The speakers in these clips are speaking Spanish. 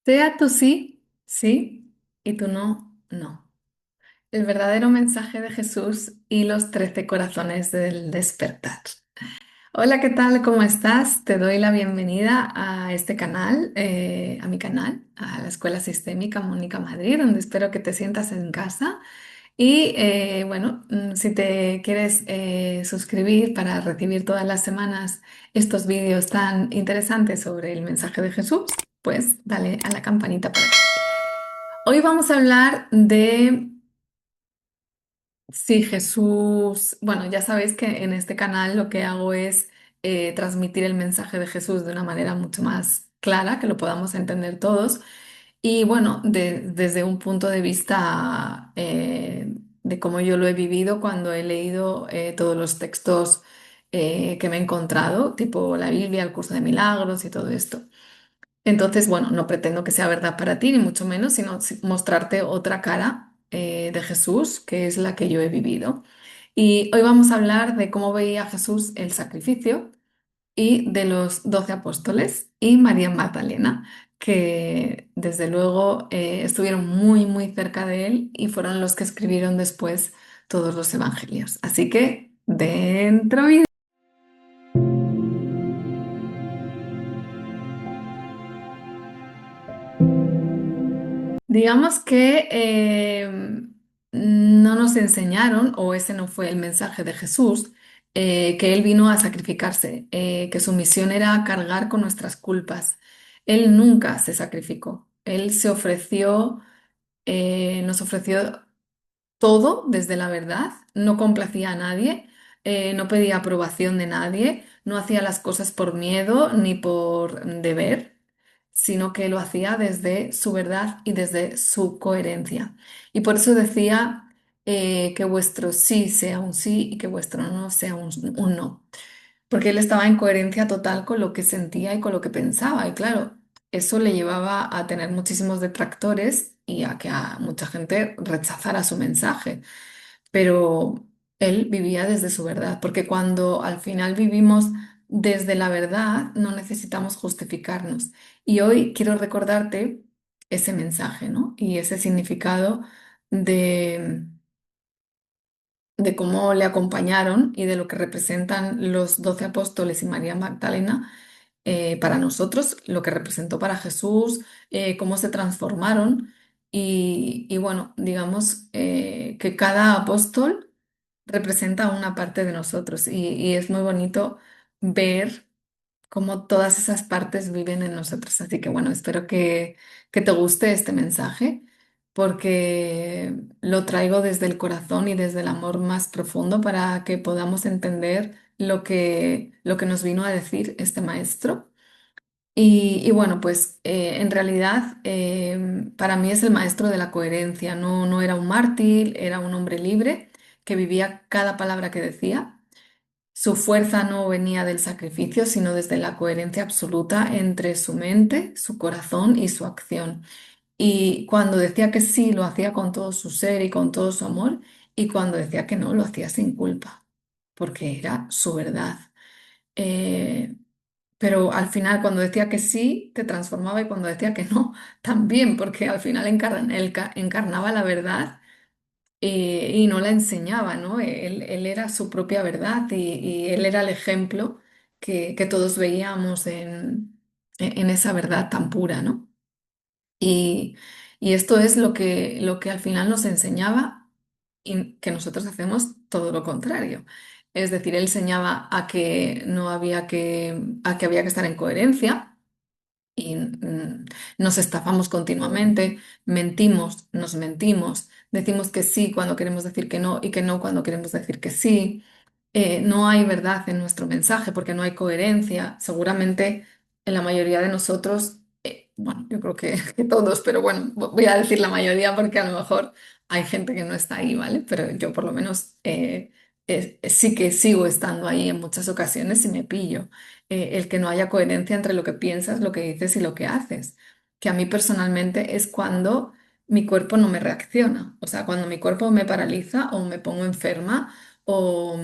Sea tú sí, sí, y tú no, no. El verdadero mensaje de Jesús y los 13 corazones del despertar. Hola, ¿qué tal? ¿Cómo estás? Te doy la bienvenida a este canal, a mi canal, a la Escuela Sistémica Mónica Madrid, donde espero que te sientas en casa. Y bueno, si te quieres suscribir para recibir todas las semanas estos vídeos tan interesantes sobre el mensaje de Jesús, pues dale a la campanita para que. Hoy vamos a hablar de si Jesús, bueno, ya sabéis que en este canal lo que hago es transmitir el mensaje de Jesús de una manera mucho más clara, que lo podamos entender todos. Y bueno, desde un punto de vista de cómo yo lo he vivido cuando he leído todos los textos que me he encontrado, tipo la Biblia, el curso de milagros y todo esto. Entonces, bueno, no pretendo que sea verdad para ti, ni mucho menos, sino mostrarte otra cara de Jesús, que es la que yo he vivido. Y hoy vamos a hablar de cómo veía Jesús el sacrificio y de los 12 apóstoles y María Magdalena, que desde luego estuvieron muy, muy cerca de él y fueron los que escribieron después todos los evangelios. Así que, dentro vídeo. Digamos que no nos enseñaron, o ese no fue el mensaje de Jesús, que Él vino a sacrificarse, que su misión era cargar con nuestras culpas. Él nunca se sacrificó. Él se ofreció, nos ofreció todo desde la verdad, no complacía a nadie, no pedía aprobación de nadie, no hacía las cosas por miedo ni por deber, sino que lo hacía desde su verdad y desde su coherencia. Y por eso decía que vuestro sí sea un sí y que vuestro no sea un no, porque él estaba en coherencia total con lo que sentía y con lo que pensaba. Y claro, eso le llevaba a tener muchísimos detractores y a que a mucha gente rechazara su mensaje. Pero él vivía desde su verdad, porque cuando al final vivimos desde la verdad, no necesitamos justificarnos. Y hoy quiero recordarte ese mensaje, ¿no? Y ese significado de cómo le acompañaron y de lo que representan los 12 apóstoles y María Magdalena para nosotros, lo que representó para Jesús, cómo se transformaron y bueno, digamos que cada apóstol representa una parte de nosotros y es muy bonito ver cómo todas esas partes viven en nosotros. Así que bueno, espero que te guste este mensaje porque lo traigo desde el corazón y desde el amor más profundo para que podamos entender lo que nos vino a decir este maestro. Y bueno, pues en realidad para mí es el maestro de la coherencia. No, no era un mártir, era un hombre libre que vivía cada palabra que decía. Su fuerza no venía del sacrificio, sino desde la coherencia absoluta entre su mente, su corazón y su acción. Y cuando decía que sí, lo hacía con todo su ser y con todo su amor, y cuando decía que no, lo hacía sin culpa, porque era su verdad. Eh, pero al final, cuando decía que sí, te transformaba y cuando decía que no, también, porque al final encarnaba la verdad y no la enseñaba, ¿no? Él era su propia verdad y él era el ejemplo que todos veíamos en esa verdad tan pura, ¿no? Y, y esto es lo que al final nos enseñaba y que nosotros hacemos todo lo contrario. Es decir, él enseñaba a que no había a que había que estar en coherencia y nos estafamos continuamente, mentimos, nos mentimos, decimos que sí cuando queremos decir que no y que no cuando queremos decir que sí. No hay verdad en nuestro mensaje porque no hay coherencia. Seguramente en la mayoría de nosotros, bueno, yo creo que todos, pero bueno, voy a decir la mayoría porque a lo mejor hay gente que no está ahí, ¿vale? Pero yo por lo menos sí que sigo estando ahí en muchas ocasiones y me pillo el que no haya coherencia entre lo que piensas, lo que dices y lo que haces. Que a mí personalmente es cuando mi cuerpo no me reacciona, o sea, cuando mi cuerpo me paraliza o me pongo enferma o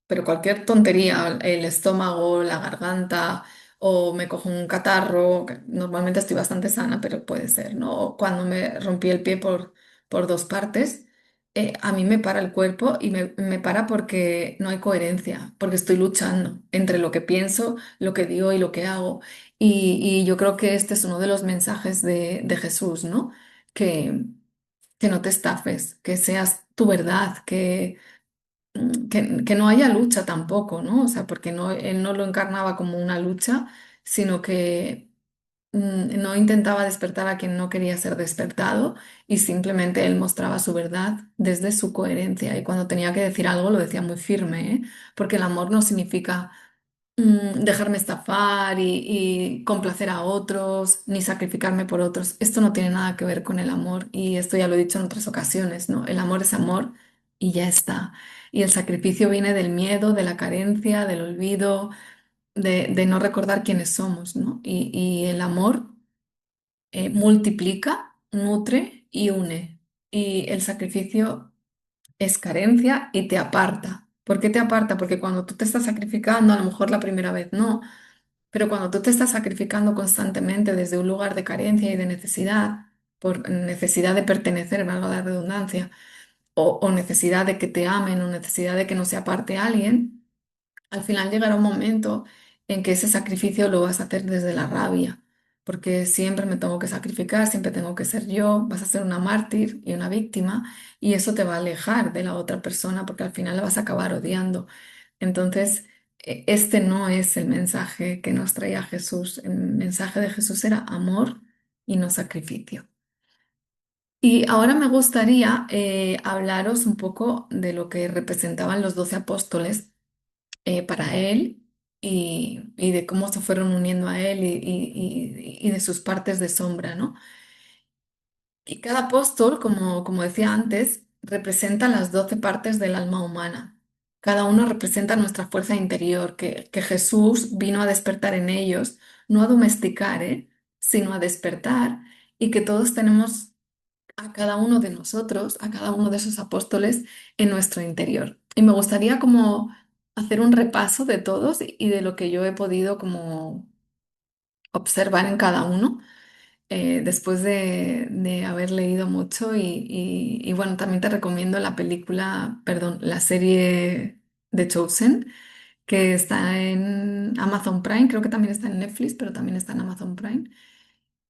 pero cualquier tontería, el estómago, la garganta o me cojo un catarro, que normalmente estoy bastante sana, pero puede ser, ¿no? O cuando me rompí el pie por dos partes, a mí me para el cuerpo y me para porque no hay coherencia, porque estoy luchando entre lo que pienso, lo que digo y lo que hago. Y yo creo que este es uno de los mensajes de Jesús, ¿no? Que, que no te estafes, que seas tu verdad, que no haya lucha tampoco, ¿no? O sea, porque no, él no lo encarnaba como una lucha, sino que no intentaba despertar a quien no quería ser despertado y simplemente él mostraba su verdad desde su coherencia. Y cuando tenía que decir algo lo decía muy firme, ¿eh? Porque el amor no significa dejarme estafar y complacer a otros, ni sacrificarme por otros. Esto no tiene nada que ver con el amor y esto ya lo he dicho en otras ocasiones, ¿no? El amor es amor y ya está. Y el sacrificio viene del miedo, de la carencia, del olvido, de no recordar quiénes somos, ¿no? Y el amor multiplica, nutre y une. Y el sacrificio es carencia y te aparta. ¿Por qué te aparta? Porque cuando tú te estás sacrificando, a lo mejor la primera vez no, pero cuando tú te estás sacrificando constantemente desde un lugar de carencia y de necesidad, por necesidad de pertenecer, valga la redundancia, o necesidad de que te amen, o necesidad de que no se aparte alguien, al final llegará un momento en que ese sacrificio lo vas a hacer desde la rabia, porque siempre me tengo que sacrificar, siempre tengo que ser yo, vas a ser una mártir y una víctima, y eso te va a alejar de la otra persona, porque al final la vas a acabar odiando. Entonces, este no es el mensaje que nos traía Jesús. El mensaje de Jesús era amor y no sacrificio. Y ahora me gustaría hablaros un poco de lo que representaban los 12 apóstoles para él y de cómo se fueron uniendo a él y de sus partes de sombra, ¿no? Y cada apóstol, como decía antes, representa las 12 partes del alma humana. Cada uno representa nuestra fuerza interior, que Jesús vino a despertar en ellos, no a domesticar, sino a despertar, y que todos tenemos a cada uno de nosotros, a cada uno de esos apóstoles en nuestro interior. Y me gustaría como hacer un repaso de todos y de lo que yo he podido como observar en cada uno después de haber leído mucho y bueno, también te recomiendo la película, perdón, la serie The Chosen, que está en Amazon Prime, creo que también está en Netflix, pero también está en Amazon Prime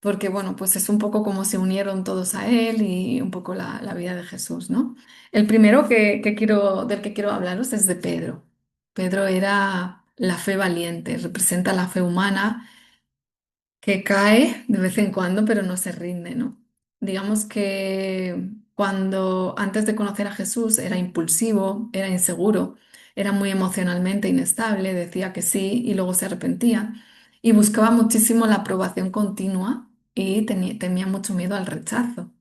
porque bueno, pues es un poco como se unieron todos a él y un poco la vida de Jesús, ¿no? El primero del que quiero hablaros es de Pedro. Pedro era la fe valiente, representa la fe humana que cae de vez en cuando, pero no se rinde, ¿no? Digamos que cuando antes de conocer a Jesús era impulsivo, era inseguro, era muy emocionalmente inestable, decía que sí y luego se arrepentía y buscaba muchísimo la aprobación continua y temía mucho miedo al rechazo.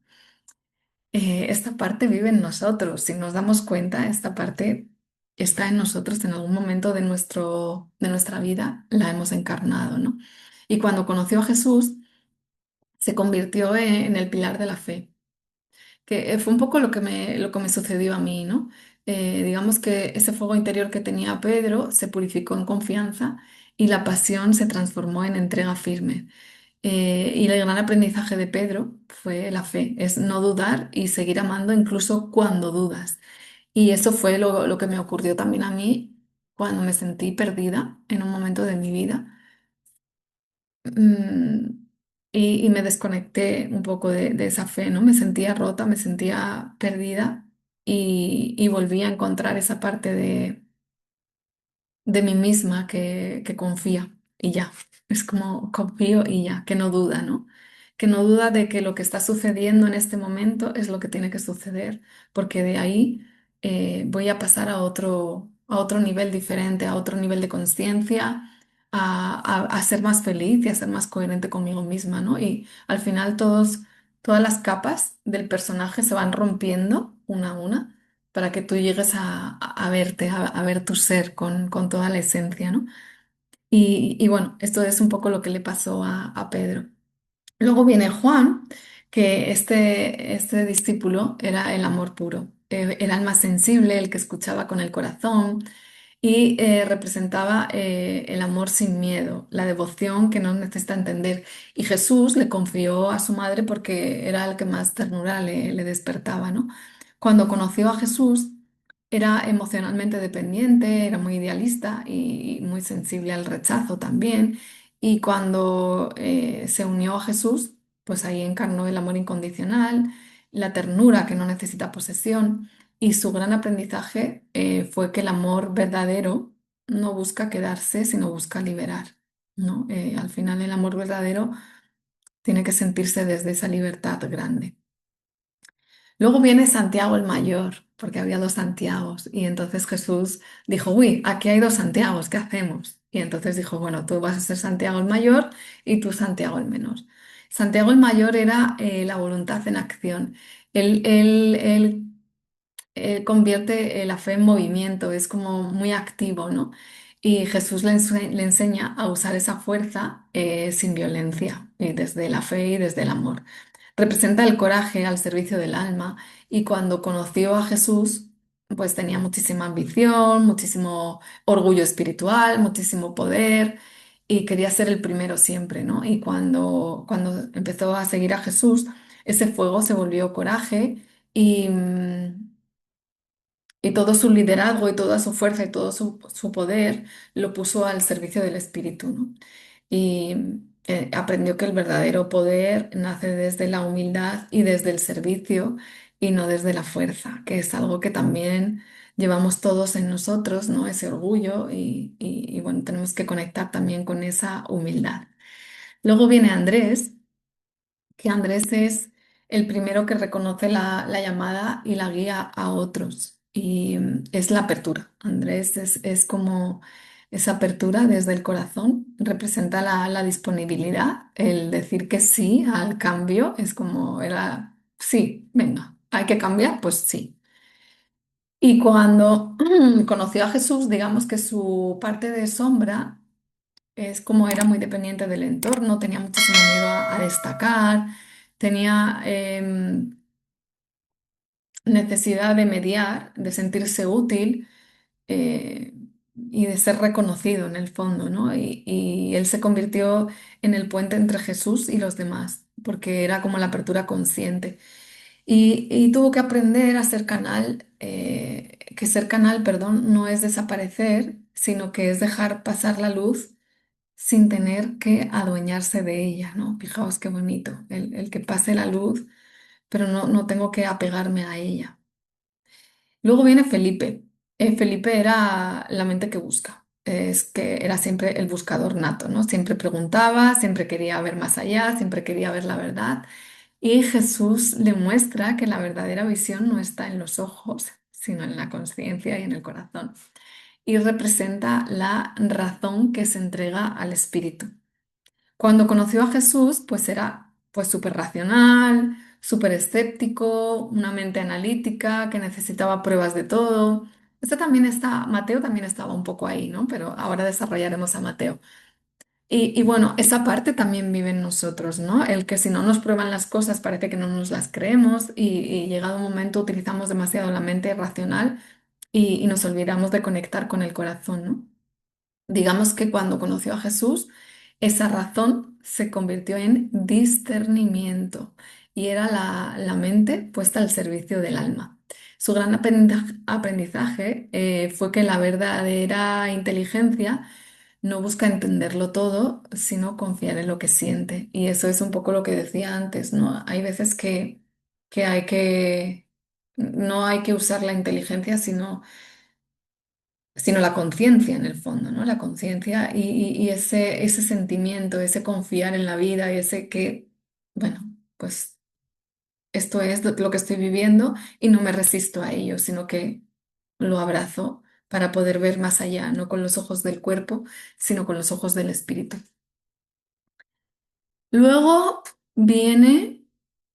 Esta parte vive en nosotros, si nos damos cuenta, esta parte está en nosotros en algún momento de nuestra vida, la hemos encarnado, ¿no? Y cuando conoció a Jesús, se convirtió en el pilar de la fe, que fue un poco lo que me sucedió a mí, ¿no? Digamos que ese fuego interior que tenía Pedro se purificó en confianza y la pasión se transformó en entrega firme. Y el gran aprendizaje de Pedro fue la fe, es no dudar y seguir amando incluso cuando dudas. Y eso fue lo que me ocurrió también a mí cuando me sentí perdida en un momento de mi vida. Mm, y me desconecté un poco de esa fe, ¿no? Me sentía rota, me sentía perdida y volví a encontrar esa parte de mí misma que confía y ya. Es como confío y ya, que no duda, ¿no? Que no duda de que lo que está sucediendo en este momento es lo que tiene que suceder, porque de ahí voy a pasar a otro nivel diferente, a otro nivel de conciencia, a ser más feliz y a ser más coherente conmigo misma, ¿no? Y al final todas las capas del personaje se van rompiendo una a una para que tú llegues a verte, a ver tu ser con toda la esencia, ¿no? Y bueno, esto es un poco lo que le pasó a Pedro. Luego viene Juan, que este discípulo era el amor puro, era el más sensible, el que escuchaba con el corazón, y representaba el amor sin miedo, la devoción que no necesita entender. Y Jesús le confió a su madre porque era el que más ternura le despertaba, ¿no? Cuando conoció a Jesús, era emocionalmente dependiente, era muy idealista y muy sensible al rechazo también. Y cuando se unió a Jesús, pues ahí encarnó el amor incondicional, la ternura que no necesita posesión. Y su gran aprendizaje fue que el amor verdadero no busca quedarse, sino busca liberar, ¿no? Al final el amor verdadero tiene que sentirse desde esa libertad grande. Luego viene Santiago el Mayor, porque había dos Santiagos, y entonces Jesús dijo, uy, aquí hay dos Santiagos, ¿qué hacemos? Y entonces dijo, bueno, tú vas a ser Santiago el Mayor y tú Santiago el Menor. Santiago el Mayor era la voluntad en acción. Él convierte la fe en movimiento, es como muy activo, ¿no? Y Jesús le enseña a usar esa fuerza sin violencia, y desde la fe y desde el amor. Representa el coraje al servicio del alma y cuando conoció a Jesús, pues tenía muchísima ambición, muchísimo orgullo espiritual, muchísimo poder y quería ser el primero siempre, ¿no? Y cuando empezó a seguir a Jesús, ese fuego se volvió coraje y, y todo su liderazgo y toda su fuerza y todo su poder lo puso al servicio del Espíritu, ¿no? Y aprendió que el verdadero poder nace desde la humildad y desde el servicio y no desde la fuerza, que es algo que también llevamos todos en nosotros, ¿no? Ese orgullo y bueno, tenemos que conectar también con esa humildad. Luego viene Andrés, que Andrés es el primero que reconoce la llamada y la guía a otros. Y es la apertura. Andrés es como esa apertura desde el corazón, representa la disponibilidad, el decir que sí al cambio, es como era, sí, venga, hay que cambiar, pues sí. Y cuando conoció a Jesús, digamos que su parte de sombra es como era muy dependiente del entorno, tenía muchísimo miedo a destacar, tenía necesidad de mediar, de sentirse útil eh, y de ser reconocido en el fondo, ¿no? Y él se convirtió en el puente entre Jesús y los demás, porque era como la apertura consciente. Y tuvo que aprender a ser canal, que ser canal, perdón, no es desaparecer, sino que es dejar pasar la luz sin tener que adueñarse de ella, ¿no? Fijaos qué bonito, el que pase la luz, pero no tengo que apegarme a ella. Luego viene Felipe. Felipe era la mente que busca. Es que era siempre el buscador nato, ¿no? Siempre preguntaba, siempre quería ver más allá, siempre quería ver la verdad. Y Jesús le muestra que la verdadera visión no está en los ojos, sino en la conciencia y en el corazón. Y representa la razón que se entrega al Espíritu. Cuando conoció a Jesús, pues era pues súper racional, súper escéptico, una mente analítica que necesitaba pruebas de todo. Mateo también estaba un poco ahí, ¿no? Pero ahora desarrollaremos a Mateo. Y bueno, esa parte también vive en nosotros, ¿no? El que si no nos prueban las cosas parece que no nos las creemos y llegado un momento utilizamos demasiado la mente racional y nos olvidamos de conectar con el corazón, ¿no? Digamos que cuando conoció a Jesús, esa razón se convirtió en discernimiento y era la mente puesta al servicio del alma. Su gran aprendizaje fue que la verdadera inteligencia no busca entenderlo todo, sino confiar en lo que siente. Y eso es un poco lo que decía antes, ¿no? Hay veces que no hay que usar la inteligencia, sino la conciencia en el fondo, ¿no? La conciencia y ese sentimiento, ese confiar en la vida y ese que, bueno, pues esto es lo que estoy viviendo y no me resisto a ello, sino que lo abrazo para poder ver más allá, no con los ojos del cuerpo, sino con los ojos del espíritu. Luego viene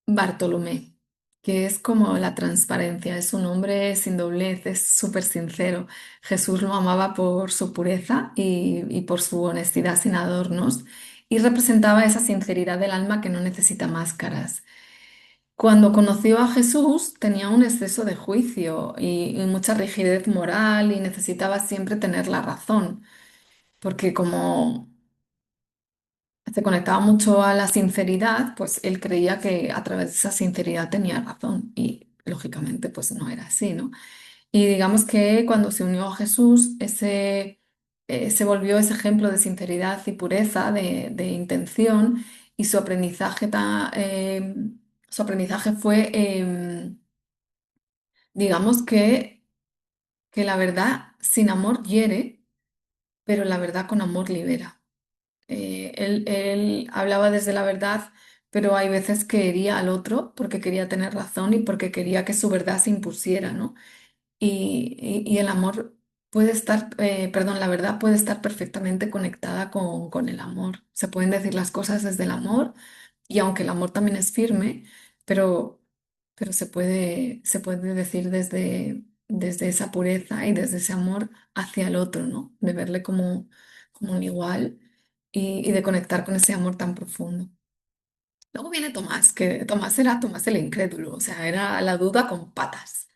Bartolomé, que es como la transparencia, es un hombre sin doblez, es súper sincero. Jesús lo amaba por su pureza y por su honestidad sin adornos y representaba esa sinceridad del alma que no necesita máscaras. Cuando conoció a Jesús tenía un exceso de juicio y mucha rigidez moral y necesitaba siempre tener la razón, porque como se conectaba mucho a la sinceridad, pues él creía que a través de esa sinceridad tenía razón y lógicamente pues no era así, ¿no? Y digamos que cuando se unió a Jesús, se volvió ese ejemplo de sinceridad y pureza, de intención, y su aprendizaje fue, digamos que la verdad sin amor hiere, pero la verdad con amor libera. Él hablaba desde la verdad, pero hay veces que hería al otro porque quería tener razón y porque quería que su verdad se impusiera, ¿no? Y el amor puede estar, perdón, la verdad puede estar perfectamente conectada con el amor. Se pueden decir las cosas desde el amor y aunque el amor también es firme, pero, pero se puede decir desde esa pureza y desde ese amor hacia el otro, ¿no? De verle como un igual y de conectar con ese amor tan profundo. Luego viene Tomás, que Tomás era Tomás el incrédulo, o sea, era la duda con patas.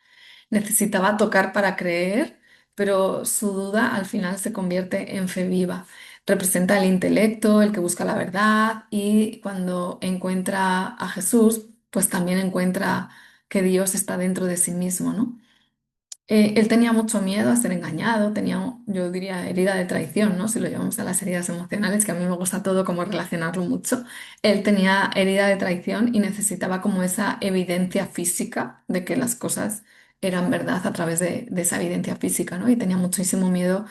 Necesitaba tocar para creer, pero su duda al final se convierte en fe viva. Representa el intelecto, el que busca la verdad y cuando encuentra a Jesús, pues también encuentra que Dios está dentro de sí mismo, ¿no? Él tenía mucho miedo a ser engañado, tenía, yo diría, herida de traición, ¿no? Si lo llevamos a las heridas emocionales, que a mí me gusta todo como relacionarlo mucho. Él tenía herida de traición y necesitaba como esa evidencia física de que las cosas eran verdad a través de esa evidencia física, ¿no? Y tenía muchísimo miedo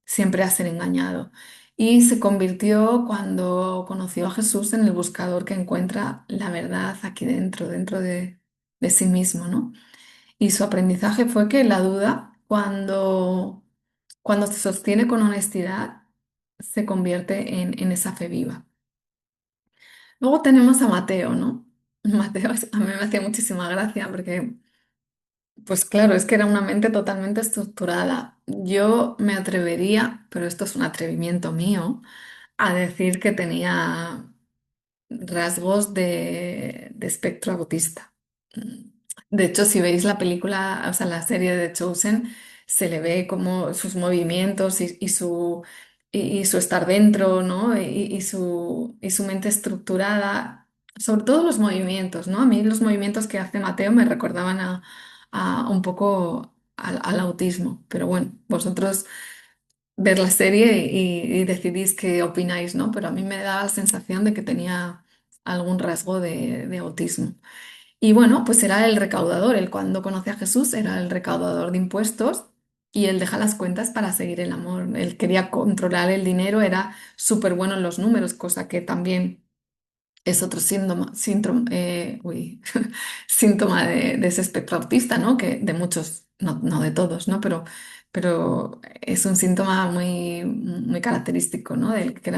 siempre a ser engañado. Y se convirtió cuando conoció a Jesús en el buscador que encuentra la verdad aquí dentro, dentro de sí mismo, ¿no? Y su aprendizaje fue que la duda, cuando se sostiene con honestidad, se convierte en esa fe viva. Luego tenemos a Mateo, ¿no? Mateo a mí me hacía muchísima gracia porque, pues claro, es que era una mente totalmente estructurada. Yo me atrevería, pero esto es un atrevimiento mío, a decir que tenía rasgos de espectro autista. Mm. De hecho, si veis la película, o sea, la serie de Chosen, se le ve como sus movimientos y su estar dentro, ¿no? Y su mente estructurada, sobre todo los movimientos, ¿no? A mí los movimientos que hace Mateo me recordaban a un poco al autismo, pero bueno, vosotros ver la serie y decidís qué opináis, ¿no? Pero a mí me da la sensación de que tenía algún rasgo de autismo. Y bueno, pues era el recaudador. Él cuando conoce a Jesús era el recaudador de impuestos y él deja las cuentas para seguir el amor. Él quería controlar el dinero, era súper bueno en los números, cosa que también es otro síntoma de ese espectro autista, ¿no? Que de muchos, no de todos, ¿no? Pero es un síntoma muy, muy característico, ¿no? Del que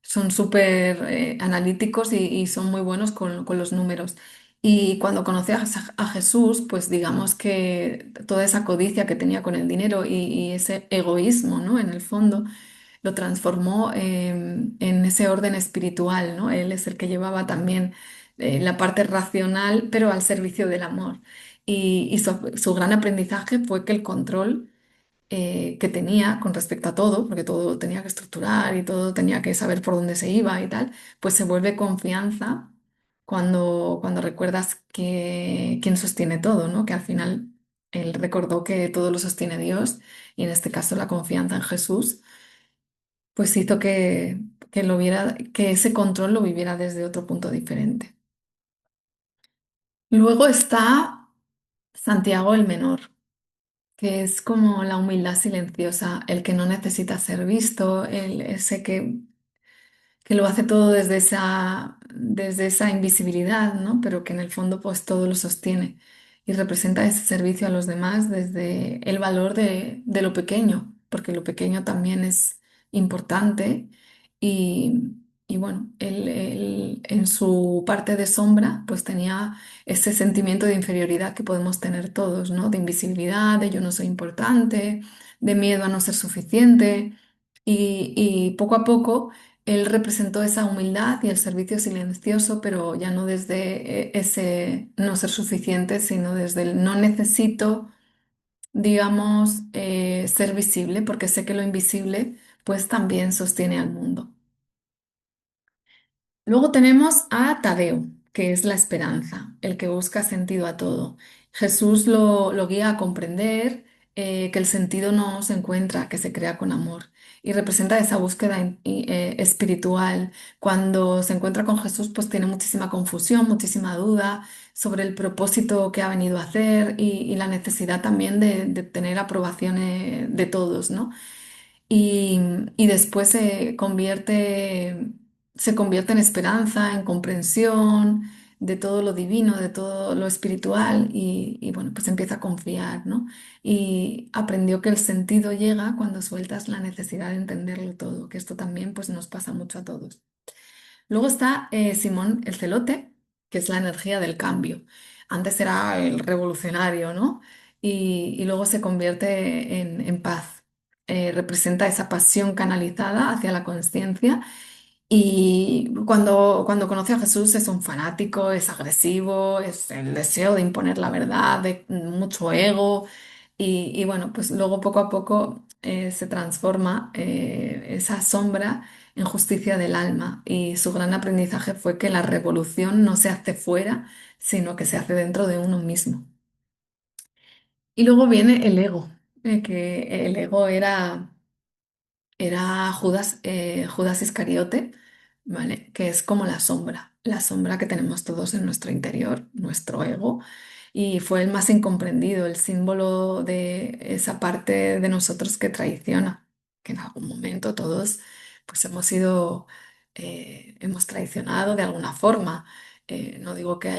son súper analíticos y son muy buenos con los números. Y cuando conocí a Jesús, pues digamos que toda esa codicia que tenía con el dinero y ese egoísmo, ¿no? En el fondo lo transformó en ese orden espiritual, ¿no? Él es el que llevaba también la parte racional, pero al servicio del amor. Y su gran aprendizaje fue que el control que tenía con respecto a todo, porque todo tenía que estructurar y todo tenía que saber por dónde se iba y tal, pues se vuelve confianza cuando recuerdas quién sostiene todo, ¿no? Que al final él recordó que todo lo sostiene Dios y en este caso la confianza en Jesús pues hizo que ese control lo viviera desde otro punto diferente. Luego está Santiago el Menor, que es como la humildad silenciosa, el que no necesita ser visto, ese que lo hace todo desde esa invisibilidad, ¿no? Pero que en el fondo pues todo lo sostiene y representa ese servicio a los demás desde el valor de lo pequeño, porque lo pequeño también es importante y bueno, él en su parte de sombra pues tenía ese sentimiento de inferioridad que podemos tener todos, ¿no? De invisibilidad, de yo no soy importante, de miedo a no ser suficiente y poco a poco él representó esa humildad y el servicio silencioso, pero ya no desde ese no ser suficiente, sino desde el no necesito, digamos, ser visible, porque sé que lo invisible pues también sostiene al mundo. Luego tenemos a Tadeo, que es la esperanza, el que busca sentido a todo. Jesús lo guía a comprender que el sentido no se encuentra, que se crea con amor. Y representa esa búsqueda espiritual. Cuando se encuentra con Jesús, pues tiene muchísima confusión, muchísima duda sobre el propósito que ha venido a hacer y la necesidad también de tener aprobación de todos, ¿no? y, y después se convierte en esperanza, en comprensión de todo lo divino, de todo lo espiritual y bueno, pues empieza a confiar, ¿no? Y aprendió que el sentido llega cuando sueltas la necesidad de entenderlo todo, que esto también pues nos pasa mucho a todos. Luego está Simón el Celote, que es la energía del cambio. Antes era el revolucionario, ¿no? Y luego se convierte en paz. Representa esa pasión canalizada hacia la conciencia y cuando conoce a Jesús es un fanático, es agresivo, es el deseo de imponer la verdad, de mucho ego. Y bueno, pues luego poco a poco se transforma esa sombra en justicia del alma. Y su gran aprendizaje fue que la revolución no se hace fuera, sino que se hace dentro de uno mismo. Y luego viene el ego, que el ego era Judas Iscariote, ¿vale? Que es como la sombra que tenemos todos en nuestro interior, nuestro ego, y fue el más incomprendido, el símbolo de esa parte de nosotros que traiciona, que en algún momento todos pues hemos traicionado de alguna forma. No digo que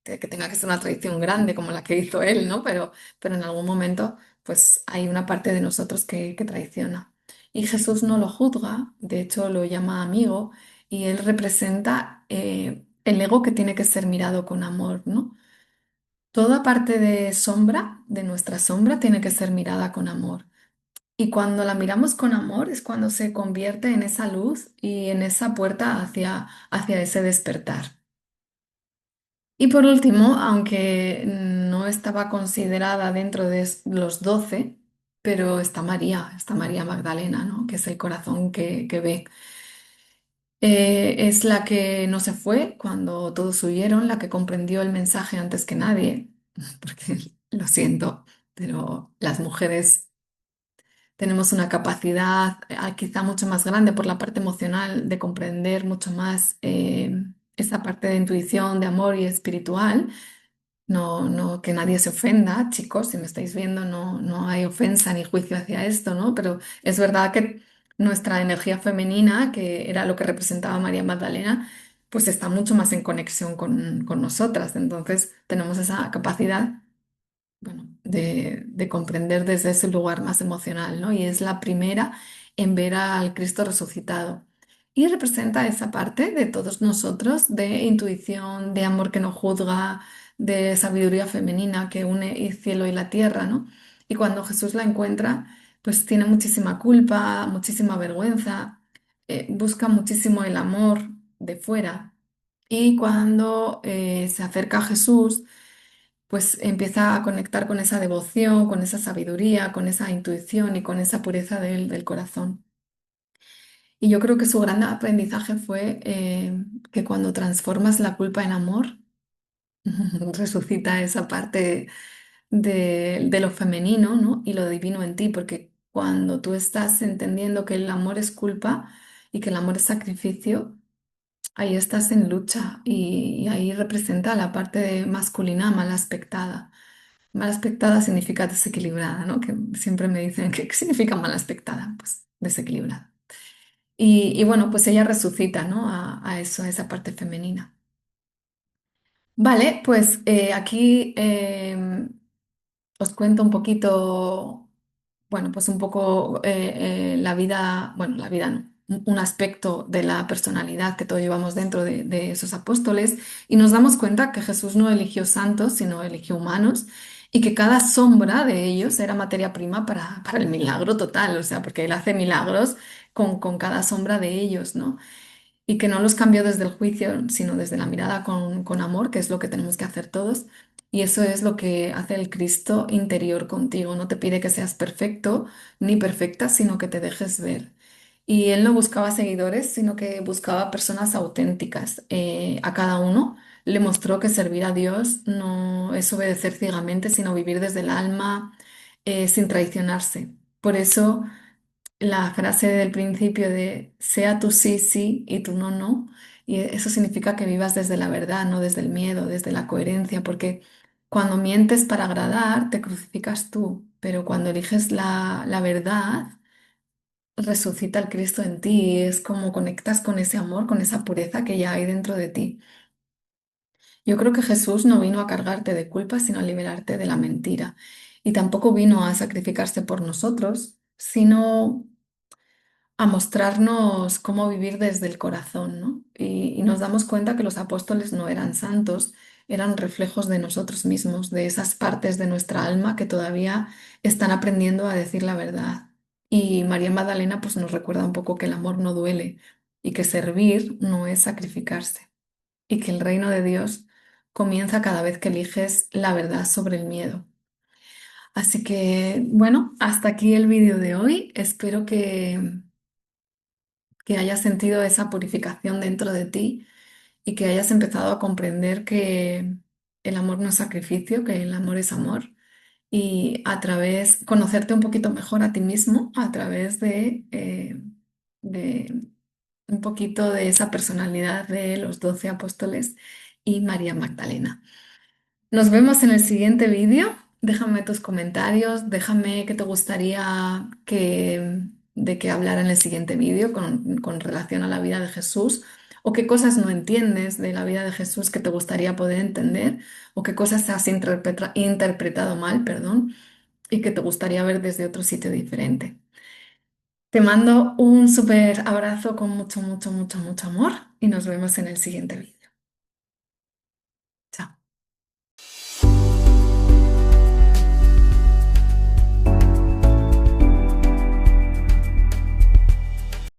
que tenga que ser una traición grande como la que hizo él, ¿no? Pero en algún momento pues hay una parte de nosotros que traiciona. Y Jesús no lo juzga, de hecho lo llama amigo, y él representa el ego que tiene que ser mirado con amor, ¿no? Toda parte de sombra, de nuestra sombra, tiene que ser mirada con amor. Y cuando la miramos con amor es cuando se convierte en esa luz y en esa puerta hacia ese despertar. Y por último, aunque no estaba considerada dentro de los 12, pero está María Magdalena, ¿no? Que es el corazón que ve. Es la que no se fue cuando todos huyeron, la que comprendió el mensaje antes que nadie, porque lo siento, pero las mujeres tenemos una capacidad quizá mucho más grande por la parte emocional de comprender mucho más esa parte de intuición, de amor y espiritual. No, no, que nadie se ofenda, chicos, si me estáis viendo, no, no hay ofensa ni juicio hacia esto, ¿no? Pero es verdad que nuestra energía femenina, que era lo que representaba María Magdalena, pues está mucho más en conexión con nosotras. Entonces tenemos esa capacidad, bueno, de comprender desde ese lugar más emocional, ¿no? Y es la primera en ver al Cristo resucitado. Y representa esa parte de todos nosotros, de intuición, de amor que no juzga, de sabiduría femenina que une el cielo y la tierra, ¿no? Y cuando Jesús la encuentra, pues tiene muchísima culpa, muchísima vergüenza, busca muchísimo el amor de fuera. Y cuando se acerca a Jesús, pues empieza a conectar con esa devoción, con esa sabiduría, con esa intuición y con esa pureza del corazón. Y yo creo que su gran aprendizaje fue que cuando transformas la culpa en amor, resucita esa parte de lo femenino, ¿no? Y lo divino en ti, porque cuando tú estás entendiendo que el amor es culpa y que el amor es sacrificio, ahí estás en lucha y ahí representa la parte masculina mal aspectada. Mal aspectada significa desequilibrada, ¿no? Que siempre me dicen, ¿qué significa mal aspectada? Pues desequilibrada. Y bueno, pues ella resucita, ¿no? A eso, a esa parte femenina. Vale, pues aquí os cuento un poquito, bueno, pues un poco la vida, bueno, la vida no, un aspecto de la personalidad que todos llevamos dentro de esos apóstoles y nos damos cuenta que Jesús no eligió santos, sino eligió humanos y que cada sombra de ellos era materia prima para el milagro total, o sea, porque Él hace milagros con cada sombra de ellos, ¿no? Y que no los cambió desde el juicio, sino desde la mirada con amor, que es lo que tenemos que hacer todos. Y eso es lo que hace el Cristo interior contigo. No te pide que seas perfecto ni perfecta, sino que te dejes ver. Y él no buscaba seguidores, sino que buscaba personas auténticas. A cada uno le mostró que servir a Dios no es obedecer ciegamente, sino vivir desde el alma, sin traicionarse. Por eso la frase del principio de sea tu sí, sí y tu no, no. Y eso significa que vivas desde la verdad, no desde el miedo, desde la coherencia, porque cuando mientes para agradar, te crucificas tú, pero cuando eliges la verdad, resucita el Cristo en ti y es como conectas con ese amor, con esa pureza que ya hay dentro de ti. Yo creo que Jesús no vino a cargarte de culpa, sino a liberarte de la mentira. Y tampoco vino a sacrificarse por nosotros, sino a mostrarnos cómo vivir desde el corazón, ¿no? Y nos damos cuenta que los apóstoles no eran santos, eran reflejos de nosotros mismos, de esas partes de nuestra alma que todavía están aprendiendo a decir la verdad. Y María Magdalena pues nos recuerda un poco que el amor no duele y que servir no es sacrificarse y que el reino de Dios comienza cada vez que eliges la verdad sobre el miedo. Así que, bueno, hasta aquí el vídeo de hoy. Espero que hayas sentido esa purificación dentro de ti y que hayas empezado a comprender que el amor no es sacrificio, que el amor es amor y a través, conocerte un poquito mejor a ti mismo a través de un poquito de esa personalidad de los 12 apóstoles y María Magdalena. Nos vemos en el siguiente vídeo. Déjame tus comentarios, déjame qué te gustaría de que hablara en el siguiente vídeo con relación a la vida de Jesús, o qué cosas no entiendes de la vida de Jesús que te gustaría poder entender, o qué cosas has interpretado mal, perdón, y que te gustaría ver desde otro sitio diferente. Te mando un súper abrazo con mucho, mucho, mucho, mucho amor y nos vemos en el siguiente vídeo.